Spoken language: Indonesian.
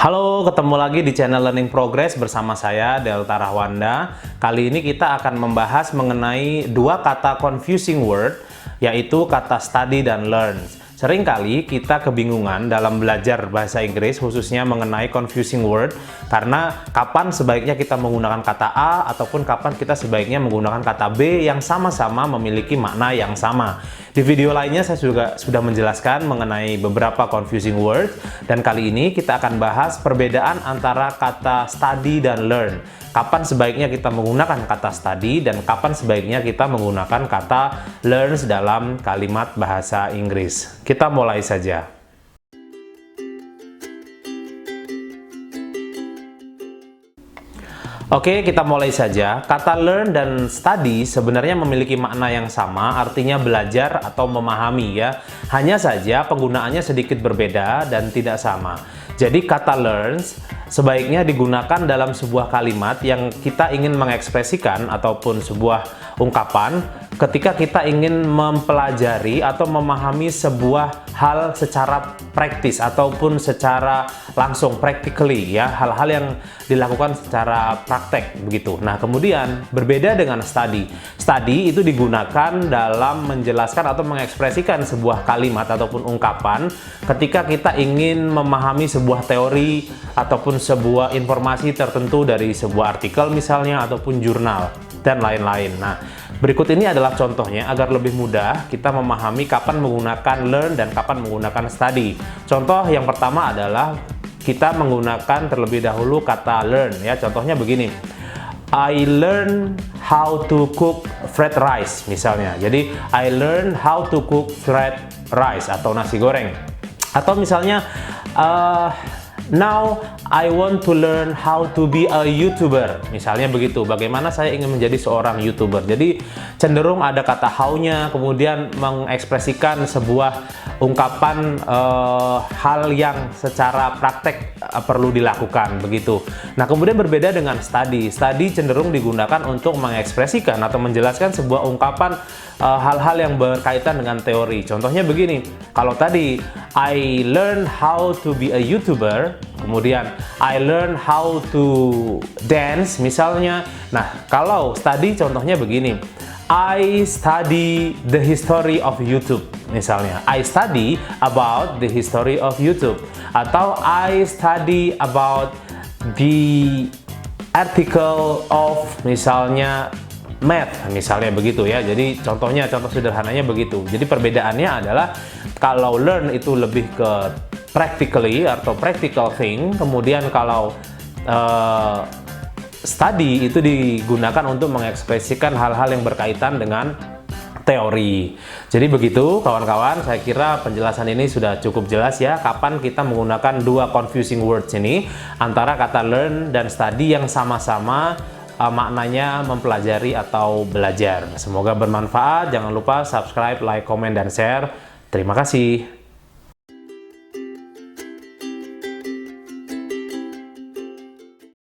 Halo, ketemu lagi di channel Learning Progress bersama saya, Delta Rahwanda. Kali ini kita akan membahas mengenai dua kata confusing word, yaitu kata study dan learn. Seringkali kita kebingungan dalam belajar bahasa Inggris, khususnya mengenai confusing word, karena kapan sebaiknya kita menggunakan kata A ataupun kapan kita sebaiknya menggunakan kata B yang sama-sama memiliki makna yang sama. Di video lainnya saya juga sudah menjelaskan mengenai beberapa confusing word, dan kali ini kita akan bahas perbedaan antara kata study dan learn. Kapan sebaiknya kita menggunakan kata study dan kapan sebaiknya kita menggunakan kata learn dalam kalimat bahasa Inggris. Kita mulai saja. Oke, kita mulai saja. Kata learn dan study sebenarnya memiliki makna yang sama, artinya belajar atau memahami ya. Hanya saja penggunaannya sedikit berbeda dan tidak sama. Jadi kata learns sebaiknya digunakan dalam sebuah kalimat yang kita ingin mengekspresikan ataupun sebuah ungkapan ketika kita ingin mempelajari atau memahami sebuah hal secara praktis ataupun secara langsung, practically ya, hal-hal yang dilakukan secara praktek begitu. Nah, kemudian berbeda dengan study. Study itu digunakan dalam menjelaskan atau mengekspresikan sebuah kalimat ataupun ungkapan ketika kita ingin memahami sebuah teori ataupun sebuah informasi tertentu dari sebuah artikel misalnya ataupun jurnal dan lain-lain. Nah, berikut ini adalah contohnya agar lebih mudah kita memahami kapan menggunakan learn dan kapan menggunakan study. Contoh yang pertama adalah kita menggunakan terlebih dahulu kata learn ya. Contohnya begini. I learn how to cook fried rice misalnya. Jadi I learn how to cook fried rice atau nasi goreng. Atau misalnya now I want to learn how to be a YouTuber. Misalnya begitu, bagaimana saya ingin menjadi seorang YouTuber. Jadi cenderung ada kata how-nya, kemudian mengekspresikan sebuah ungkapan hal yang secara praktek perlu dilakukan begitu. Nah, kemudian berbeda dengan study. Study cenderung digunakan untuk mengekspresikan atau menjelaskan sebuah ungkapan hal-hal yang berkaitan dengan teori. Contohnya begini, kalau tadi I learn how to be a YouTuber, kemudian I learn how to dance misalnya. Nah, kalau study contohnya begini, I study the history of YouTube misalnya. I study about the history of YouTube. Atau I study about the article of misalnya math misalnya begitu ya. Jadi contoh sederhananya begitu. Jadi perbedaannya adalah kalau learn itu lebih ke practically atau practical thing, kemudian kalau study itu digunakan untuk mengekspresikan hal-hal yang berkaitan dengan teori. Jadi begitu kawan-kawan, saya kira penjelasan ini sudah cukup jelas ya, kapan kita menggunakan dua confusing words ini antara kata learn dan study yang sama-sama maknanya mempelajari atau belajar. Semoga bermanfaat. Jangan lupa subscribe, like, komen, dan share. Terima kasih.